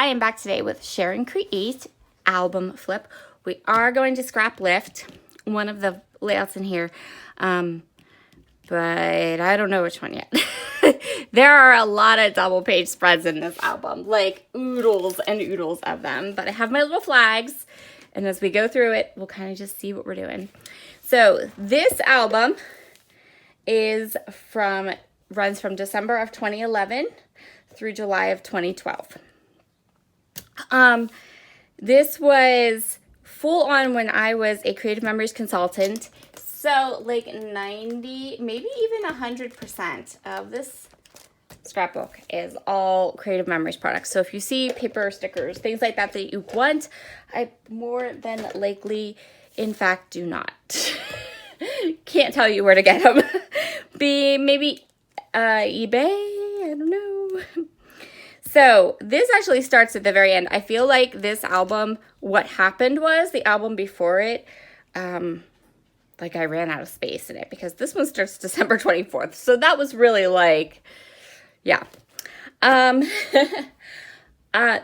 I am back today with Share and Create album flip. We are going to scrap lift one of the layouts in here, but I don't know which one yet. There are a lot of double page spreads in this album, like oodles and oodles of them, but I have my little flags, and as we go through it, we'll kind of just see what we're doing. So this album runs from December of 2011 through July of 2012. This was full on when I was a Creative Memories consultant. So like 90, maybe even 100% of this scrapbook is all Creative Memories products. So if you see paper stickers, things like that that you want, I more than likely, in fact, do not. Can't tell you where to get them. Maybe eBay, I don't know. So this actually starts at the very end. I feel like this album, what happened was the album before it, like I ran out of space in it because this one starts December 24th. So that was really like, yeah.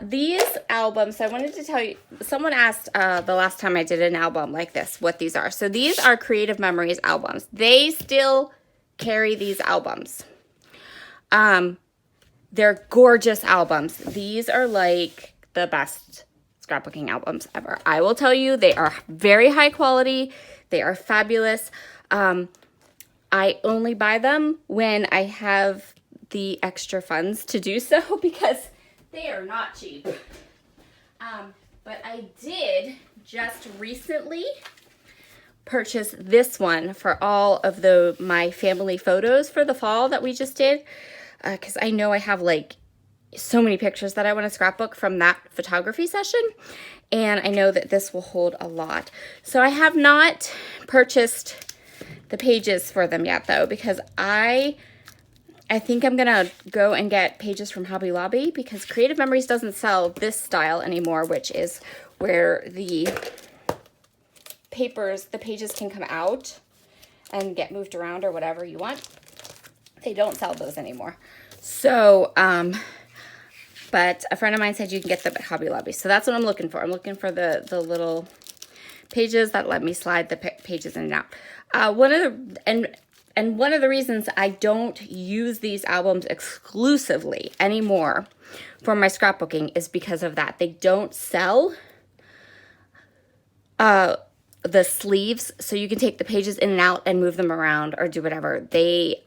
These albums, I wanted to tell you, someone asked the last time I did an album like this, what these are. So these are Creative Memories albums. They still carry these albums. They're gorgeous albums. These are like the best scrapbooking albums ever. I will tell you, they are very high quality. They are fabulous. I only buy them when I have the extra funds to do so because they are not cheap. But I did just recently purchase this one for all of my family photos for the fall that we just did. Because I know I have like so many pictures that I want to scrapbook from that photography session. And I know that this will hold a lot. So I have not purchased the pages for them yet though, because I think I'm going to go and get pages from Hobby Lobby because Creative Memories doesn't sell this style anymore, which is where the pages can come out and get moved around or whatever you want. They don't sell those anymore. So, but a friend of mine said you can get them at Hobby Lobby. So that's what I'm looking for. I'm looking for the little pages that let me slide the pages in and out. One of the reasons I don't use these albums exclusively anymore for my scrapbooking is because of that. They don't sell the sleeves, so you can take the pages in and out and move them around or do whatever. They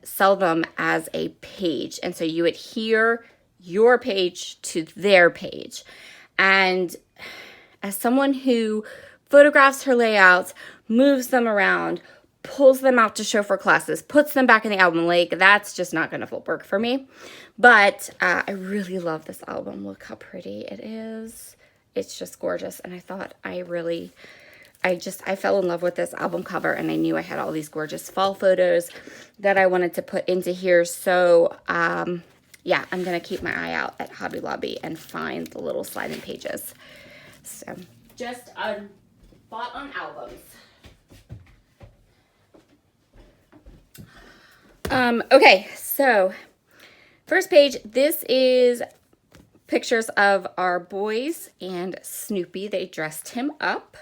sell them as a page, and so you adhere your page to their page. And as someone who photographs her layouts, moves them around, pulls them out to show for classes, puts them back in the album, like that's just not going to work for me. But I really love this album. Look how pretty it is. It's just gorgeous, and I thought I fell in love with this album cover, and I knew I had all these gorgeous fall photos that I wanted to put into here. So, yeah, I'm going to keep my eye out at Hobby Lobby and find the little sliding pages. So, just bought on albums. Okay, so first page, this is pictures of our boys and Snoopy. They dressed him up.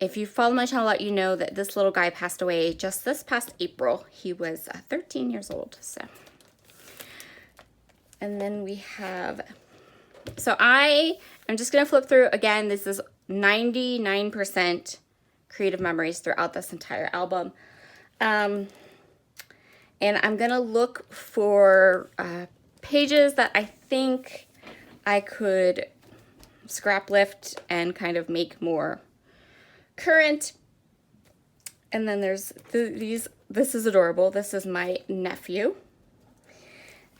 If you follow my channel, you know that this little guy passed away just this past April. He was 13 years old. So, and then we have, so I'm just going to flip through again. This is 99% Creative Memories throughout this entire album. And I'm going to look for pages that I think I could scrap lift and kind of make more current. And then there's this is adorable. This is my nephew,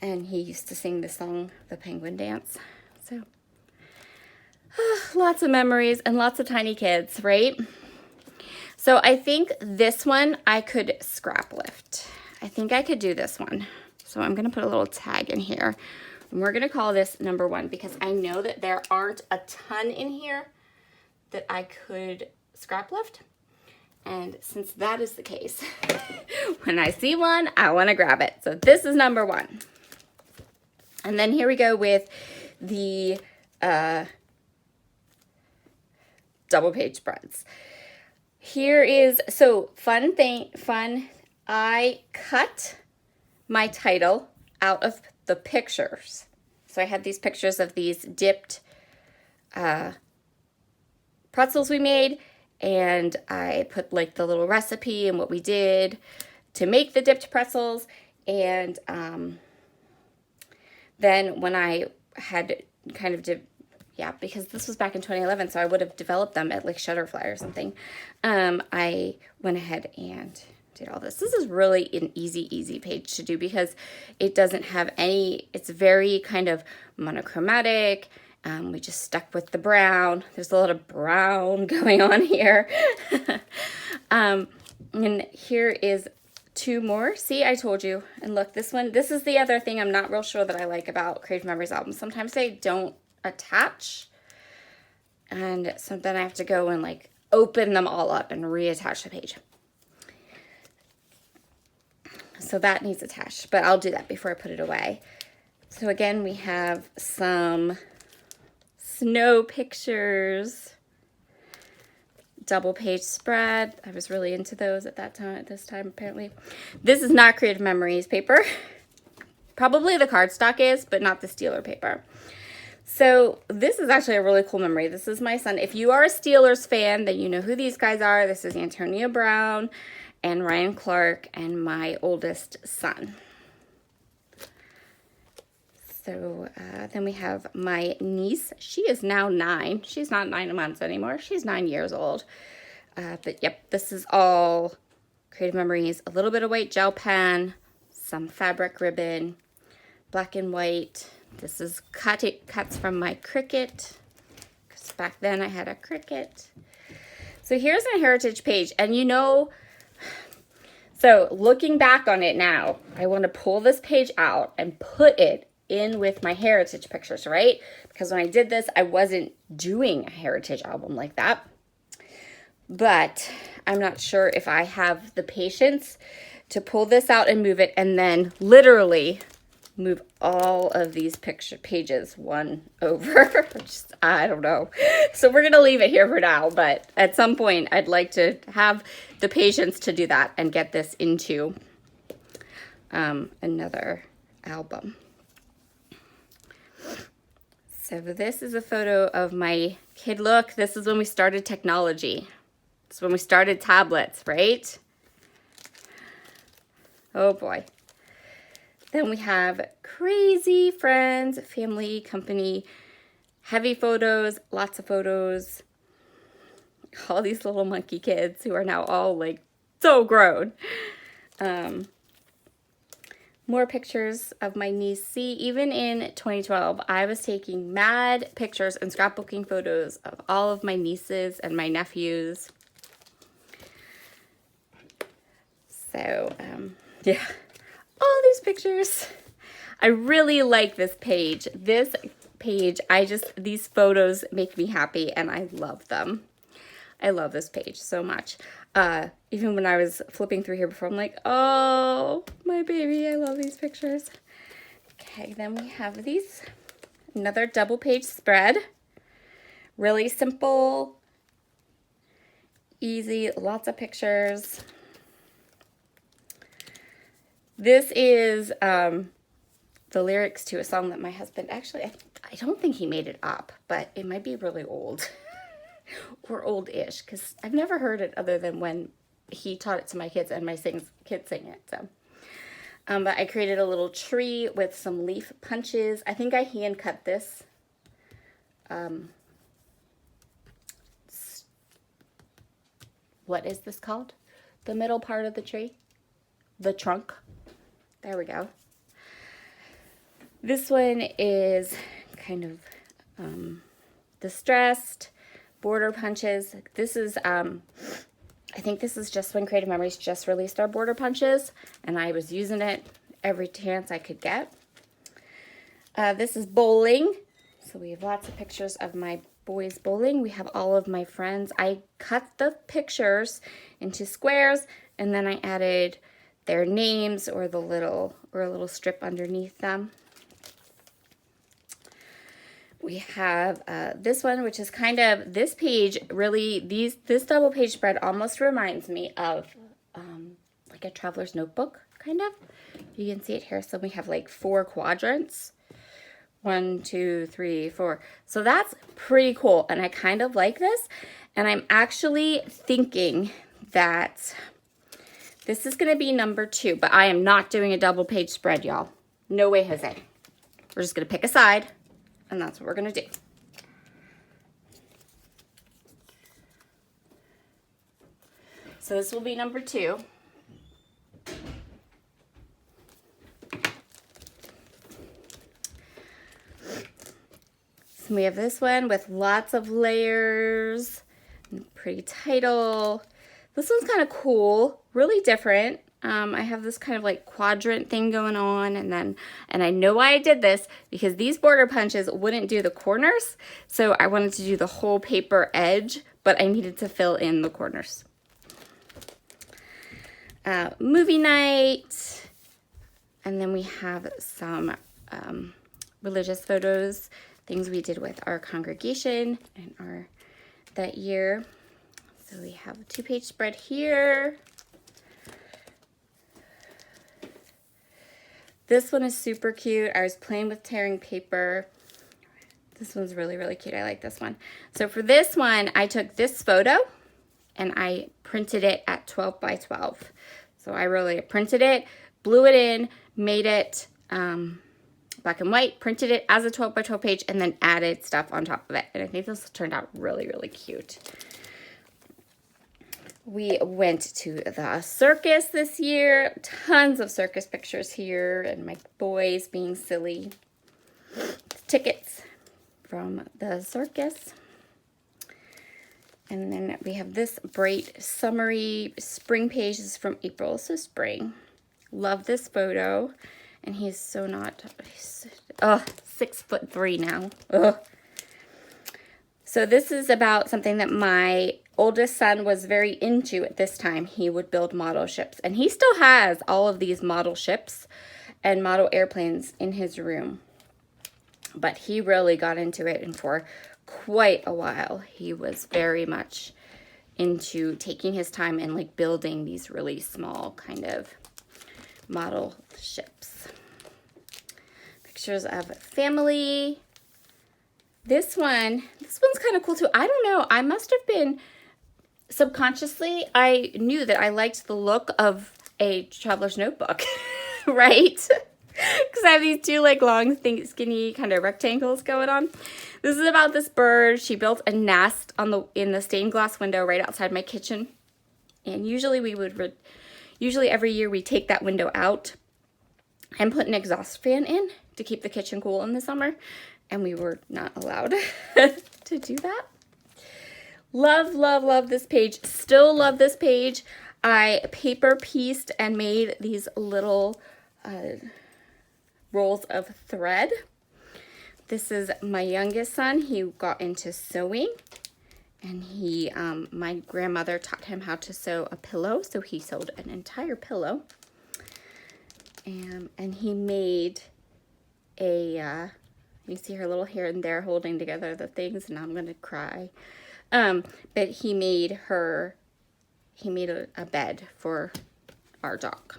and he used to sing the song, The Penguin Dance. So lots of memories and lots of tiny kids, right? So I think this one I could scrap lift. I think I could do this one. So I'm going to put a little tag in here. And we're going to call this number 1 because I know that there aren't a ton in here that I could scrap lift. And since that is the case, when I see one, I want to grab it. So this is number 1. And then here we go with the double page spreads. Here is, so fun, I cut my title out of the pictures. So I had these pictures of these dipped pretzels we made, and I put like the little recipe and what we did to make the dipped pretzels. And then when I had kind of because this was back in 2011, so I would have developed them at like Shutterfly or something. I went ahead and did all this. This is really an easy page to do because it doesn't have any, it's very kind of monochromatic. We just stuck with the brown. There's a lot of brown going on here. And here is 2 more. See, I told you. And look, this is the other thing I'm not real sure that I like about Creative Memories albums. Sometimes they don't attach, and so then I have to go and like open them all up and reattach the page. So that needs attached, but I'll do that before I put it away. So again, we have some snow pictures, double page spread. I was really into those at this time apparently. This is not Creative Memories paper. Probably the cardstock is, but not the Steeler paper. So this is actually a really cool memory. This is my son. If you are a Steelers fan, then you know who these guys are. This is Antonio Brown and Ryan Clark and my oldest son. So then we have my niece. She is now 9. She's not 9 months anymore. She's 9 years old. But yep, this is all Creative Memories. A little bit of white gel pen, some fabric ribbon, black and white. This is cuts from my Cricut, because back then I had a Cricut. So here's a heritage page, and you know, so looking back on it now, I want to pull this page out and put it in with my heritage pictures, right? Because when I did this, I wasn't doing a heritage album like that. But I'm not sure if I have the patience to pull this out and move it, and then literally move all of these picture pages one over. I don't know. So we're going to leave it here for now, but at some point I'd like to have the patience to do that and get this into another album. So this is a photo of my kid. Look, this is when we started technology. This is when we started tablets, right? Oh boy. Then we have crazy friends, family, company, heavy photos, lots of photos. All these little monkey kids who are now all like so grown. More pictures of my niece. See, even in 2012, I was taking mad pictures and scrapbooking photos of all of my nieces and my nephews. So, yeah. All these pictures. I really like this page. This page, these photos make me happy and I love them. I love this page so much. Even when I was flipping through here before, I'm like, oh, my baby, I love these pictures. Okay, then we have these. Another double page spread. Really simple, easy, lots of pictures. This is the lyrics to a song that my husband, actually, I don't think he made it up, but it might be really old or old-ish, because I've never heard it other than when he taught it to my kids and my kids sing it. So, but I created a little tree with some leaf punches. I think I hand cut this. What is this called? The middle part of the tree? The trunk. There we go. This one is kind of distressed, border punches. This is, I think this is just when Creative Memories just released our border punches, and I was using it every chance I could get. This is bowling. So we have lots of pictures of my boys bowling. We have all of my friends. I cut the pictures into squares, and then I added their names or a little strip underneath them. We have this one, which is kind of, this page really, this double page spread almost reminds me of like a traveler's notebook, kind of. You can see it here. So we have like 4 quadrants. 1, 2, 3, 4. So that's pretty cool. And I kind of like this. And I'm actually thinking that this is going to be number 2, but I am not doing a double page spread, y'all. No way, Jose. We're just going to pick a side, and that's what we're going to do. So this will be number 2. So we have this one with lots of layers, pretty title. This one's kind of cool, really different. I have this kind of like quadrant thing going on, and I know why I did this, because these border punches wouldn't do the corners, so I wanted to do the whole paper edge, but I needed to fill in the corners. Movie night, and then we have some religious photos, things we did with our congregation and that year. So we have a 2-page spread here. This one is super cute. I was playing with tearing paper. This one's really, really cute. I like this one. So for this one, I took this photo and I printed it at 12 by 12. So I really printed it, blew it in, made it black and white, printed it as a 12 by 12 page, and then added stuff on top of it. And I think this turned out really, really cute. We went to the circus this year. Tons of circus pictures here, and my boys being silly. Tickets from the circus. And then we have this bright summery spring page. This is from April, so spring. Love this photo. And he's so not, 6'3" now. Ugh. So this is about something that my oldest son was very into at this time. He would build model ships, and he still has all of these model ships and model airplanes in his room. But he really got into it, and for quite a while, he was very much into taking his time and like building these really small kind of model ships. Pictures of family. This one's kind of cool too. I don't know. I must have been subconsciously, I knew that I liked the look of a traveler's notebook, right? Because I have these 2 like long, skinny kind of rectangles going on. This is about this bird. She built a nest in the stained glass window right outside my kitchen. And usually every year we take that window out and put an exhaust fan in to keep the kitchen cool in the summer. And we were not allowed to do that. Love, love, love this page. Still love this page. I paper pieced and made these little rolls of thread. This is my youngest son. He got into sewing, and my grandmother taught him how to sew a pillow, so he sewed an entire pillow. And he made you see her little here and there holding together the things, and I'm gonna cry. But he made a bed for our dog.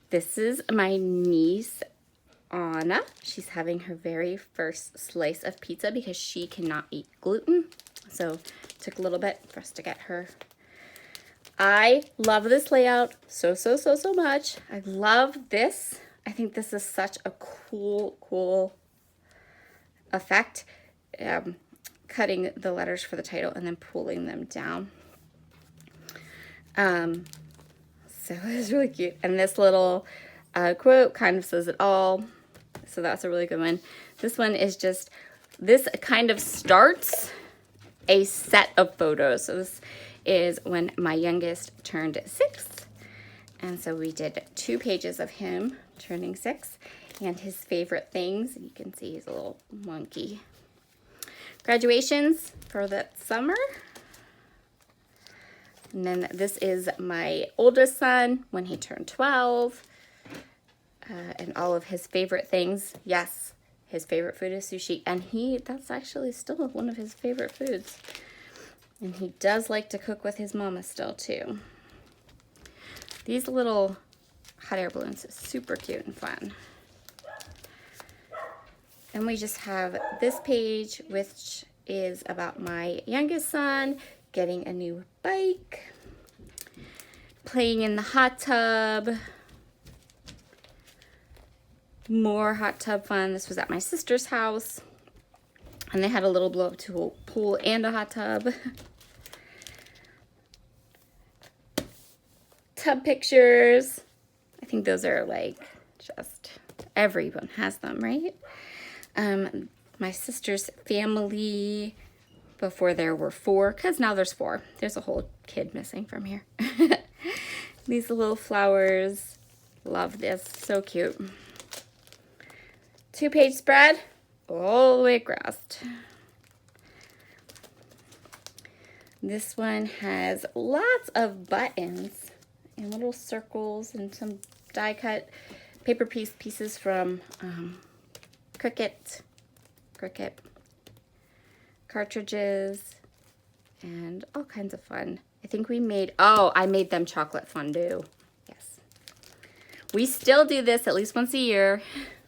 This is my niece, Anna. She's having her very first slice of pizza because she cannot eat gluten. So it took a little bit for us to get her. I love this layout so much. I love this. I think this is such a cool effect. Cutting the letters for the title and then pulling them down. So it's really cute. And this little quote kind of says it all. So that's a really good one. This one is just, this kind of starts a set of photos. So this is when my youngest turned 6. And so we did 2 pages of him turning 6 and his favorite things. You can see he's a little monkey. Graduations for that summer. And then this is my oldest son when he turned 12. And all of his favorite things. Yes, His favorite food is sushi, and that's actually still one of his favorite foods. And he does like to cook with his mama still too. These little hot air balloons are super cute and fun. And we just have this page, which is about my youngest son getting a new bike, playing in the hot tub, more hot tub fun. This was at my sister's house, and they had a little blow up pool and a hot tub. Tub pictures. I think those are like just everyone has them, right? My sister's family before there were 4, because now there's 4. There's a whole kid missing from here. These little flowers. Love this. So cute. 2-page spread all the way across. This one has lots of buttons and little circles and some die cut paper pieces from Cricut cartridges and all kinds of fun. I think we made, I made them chocolate fondue. Yes. We still do this at least once a year.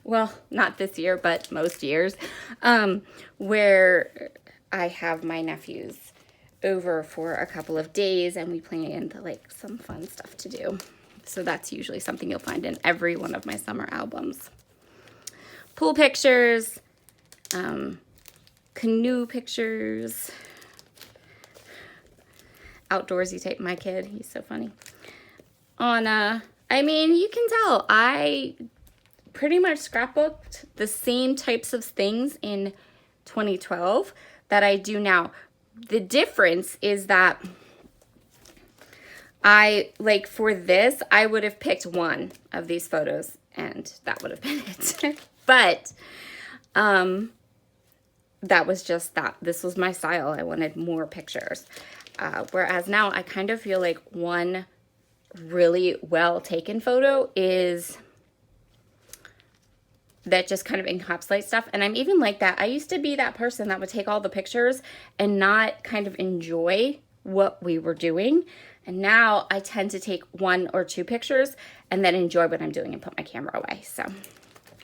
Well, not this year, but most years, where I have my nephews over for a couple of days and we plan like some fun stuff to do. So that's usually something you'll find in every one of my summer albums. Pool pictures, canoe pictures, outdoorsy type. My kid, he's so funny. Anna, I mean, you can tell I pretty much scrapbooked the same types of things in 2012 that I do now. The difference is that for this, I would have picked one of these photos and that would have been it. But that was just that. This was my style. I wanted more pictures. Whereas now I kind of feel like one really well taken photo is that just kind of encapsulates stuff. And I'm even like that. I used to be that person that would take all the pictures and not kind of enjoy what we were doing. And now I tend to take 1 or 2 pictures and then enjoy what I'm doing and put my camera away. So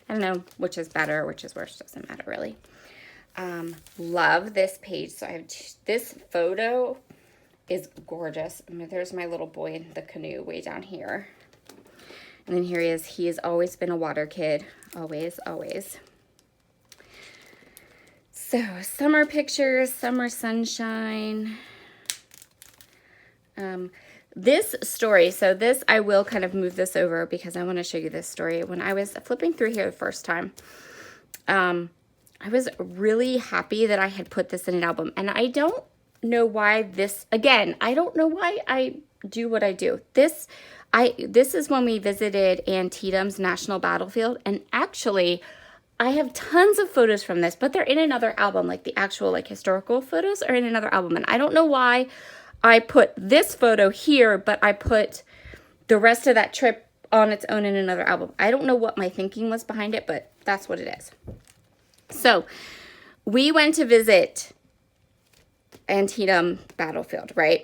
I don't know which is better, which is worse, doesn't matter really. Love this page. So I have this photo is gorgeous. I mean, there's my little boy in the canoe way down here. And then here he is. He has always been a water kid. Always, always. So, summer pictures, summer sunshine. This story, so this, I will kind of move this over because I want to show you this story. When I was flipping through here the first time, I was really happy that I had put this in an album. And I don't know why this, again, I don't know why I do what I do. This is when we visited Antietam's National Battlefield, and actually I have tons of photos from this, but they're in another album, like the actual like historical photos are in another album, and I don't know why I put this photo here, but I put the rest of that trip on its own in another album. I don't know what my thinking was behind it, but that's what it is. So we went to visit Antietam Battlefield, right?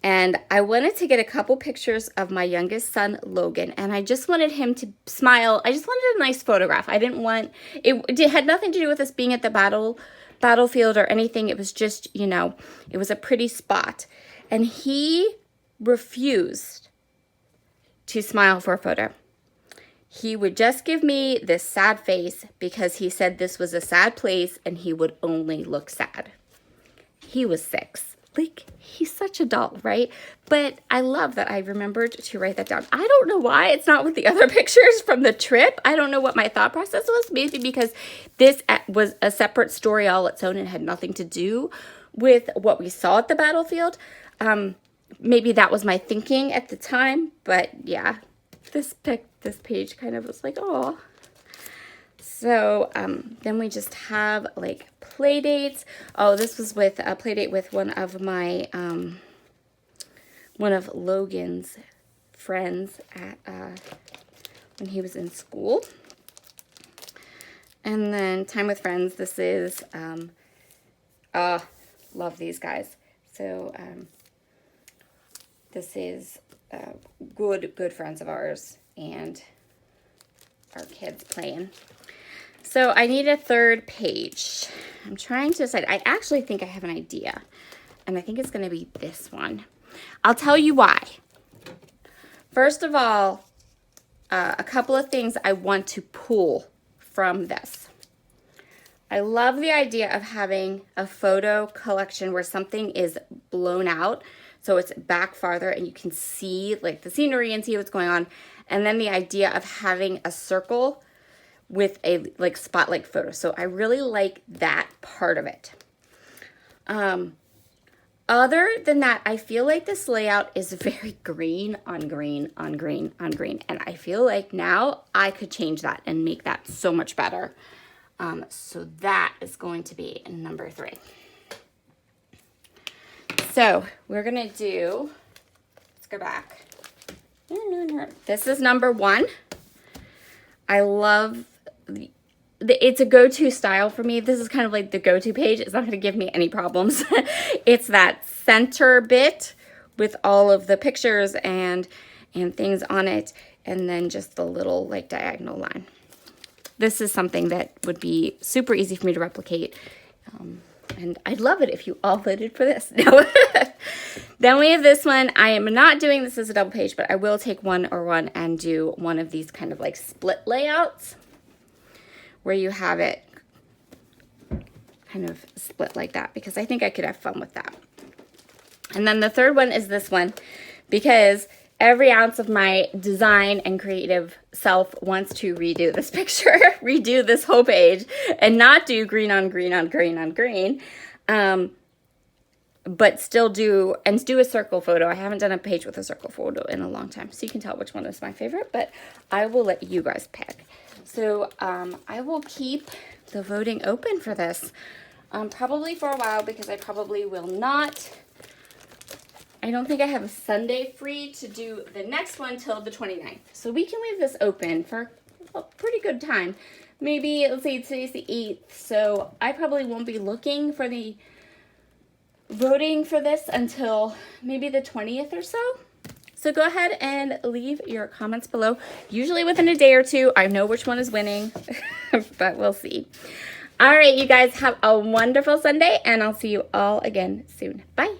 And I wanted to get a couple pictures of my youngest son, Logan, and I just wanted him to smile. I just wanted a nice photograph. I didn't want, it had nothing to do with us being at the battlefield or anything. It was just, you know, it was a pretty spot. And he refused to smile for a photo. He would just give me this sad face because he said this was a sad place and he would only look sad. He was 6. Like, he's such a doll, right? But I love that I remembered to write that down. I don't know why it's not with the other pictures from the trip. I don't know what my thought process was. Maybe because this was a separate story all its own and had nothing to do with what we saw at the battlefield. Maybe that was my thinking at the time. But yeah, this page kind of was like, oh. So then we just have like play dates. Oh, this was with a play date with one of my, one of Logan's friends at, when he was in school. And then Time with Friends. This is, love these guys. So this is good friends of ours and our kids playing. So I need a third page. I'm trying to decide. I actually think I have an idea. And I think it's going to be this one. I'll tell you why. First of all, a couple of things I want to pull from this. I love the idea of having a photo collection where something is blown out, so it's back farther and you can see like the scenery and see what's going on. And then the idea of having a circle with a like spotlight photo. So I really like that part of it. Other than that, I feel like this layout is very green on green on green on green. And I feel like now I could change that and make that so much better. So that is going to be number 3. So we're going to do, let's go back. This is number 1. I love, it's a go-to style for me. This is kind of like the go-to page. It's not going to give me any problems. It's that center bit with all of the pictures and things on it, and then just the little like diagonal line. This is something that would be super easy for me to replicate. And I'd love it if you all voted for this. No. Then we have this one. I am not doing this as a double page, but I will take one and do one of these kind of like split layouts where you have it kind of split like that, because I think I could have fun with that. And then the third one is this one, because every ounce of my design and creative self wants to redo this picture, redo this whole page, and not do green on green on green on green, but still do a circle photo. I haven't done a page with a circle photo in a long time, so you can tell which one is my favorite, but I will let you guys pick. So I will keep the voting open for this, probably for a while, because I probably will not. I don't think I have a Sunday free to do the next one till the 29th. So we can leave this open for a pretty good time. Maybe, let's say today's the 8th, so I probably won't be looking for the voting for this until maybe the 20th or so. So go ahead and leave your comments below. Usually within a day or two, I know which one is winning, but we'll see. All right, you guys have a wonderful Sunday, and I'll see you all again soon. Bye.